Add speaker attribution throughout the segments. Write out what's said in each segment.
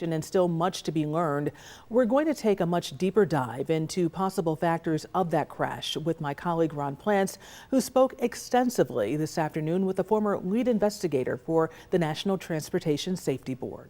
Speaker 1: And still much to be learned. We're going to take a much deeper dive into possible factors of that crash with my colleague Ron Plants, who spoke extensively this afternoon with the former lead investigator for the National Transportation Safety Board.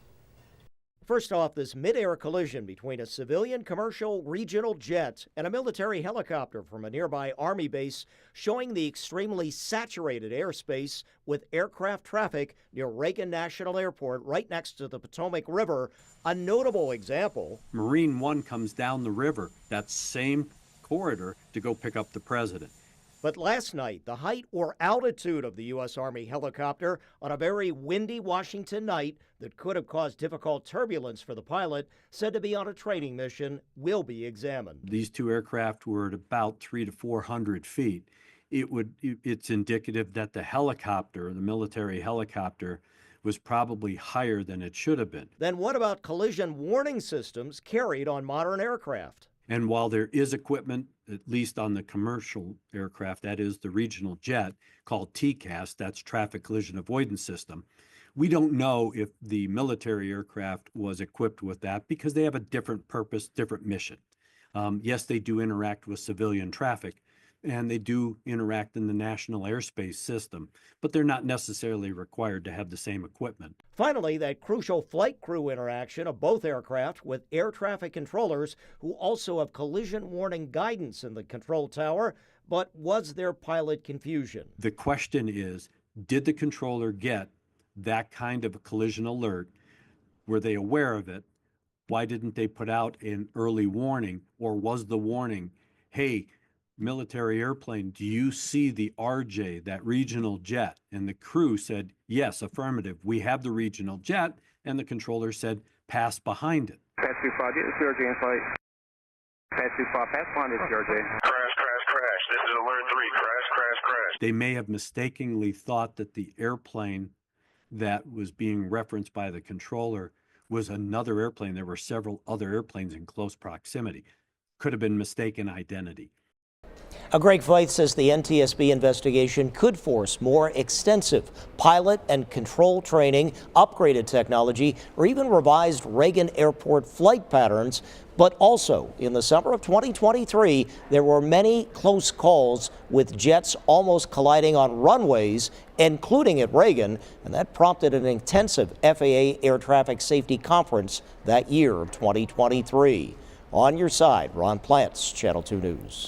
Speaker 2: First off, this mid-air collision between a civilian commercial regional jet and a military helicopter from a nearby Army base, showing the extremely saturated airspace with aircraft traffic near Reagan National Airport right next to the Potomac River. A notable example.
Speaker 3: Marine One comes down the river, that same corridor, to go pick up the president.
Speaker 2: But last night, the height or altitude of the U.S. Army helicopter on a very windy Washington night that could have caused difficult turbulence for the pilot, said to be on a training mission, will be examined.
Speaker 3: These two aircraft were at about 300 to 400 feet. It's indicative that the helicopter, the military helicopter, was probably higher than it should have been.
Speaker 2: Then what about collision warning systems carried on modern aircraft?
Speaker 3: And while there is equipment, at least on the commercial aircraft, that is the regional jet, called TCAS, that's Traffic Collision Avoidance System, we don't know if the military aircraft was equipped with that because they have a different purpose, different mission. Yes, they do interact with civilian traffic, and they do interact in the national airspace system, but they're not necessarily required to have the same equipment.
Speaker 2: Finally, that crucial flight crew interaction of both aircraft with air traffic controllers who also have collision warning guidance in the control tower. But was there pilot confusion?
Speaker 3: The question is, did the controller get that kind of a collision alert? Were they aware of it? Why didn't they put out an early warning? Or was the warning, hey, military airplane, do you see the RJ, that regional jet? And the crew said, yes, affirmative. We have the regional jet. And the controller said, pass behind it.
Speaker 4: Pass 25, get the CRJ in flight. Pass 25, pass behind it, CRJ.
Speaker 5: Crash, crash, crash. This is alert 3. Crash, crash, crash.
Speaker 3: They may have mistakenly thought that the airplane that was being referenced by the controller was another airplane. There were several other airplanes in close proximity. Could have been mistaken identity.
Speaker 6: Greg Feith says the NTSB investigation could force more extensive pilot and control training, upgraded technology, or even revised Reagan Airport flight patterns. But also, in the summer of 2023, there were many close calls with jets almost colliding on runways, including at Reagan, and that prompted an intensive FAA air traffic safety conference that year of 2023. On your side, Ron Plants, Channel 2 News.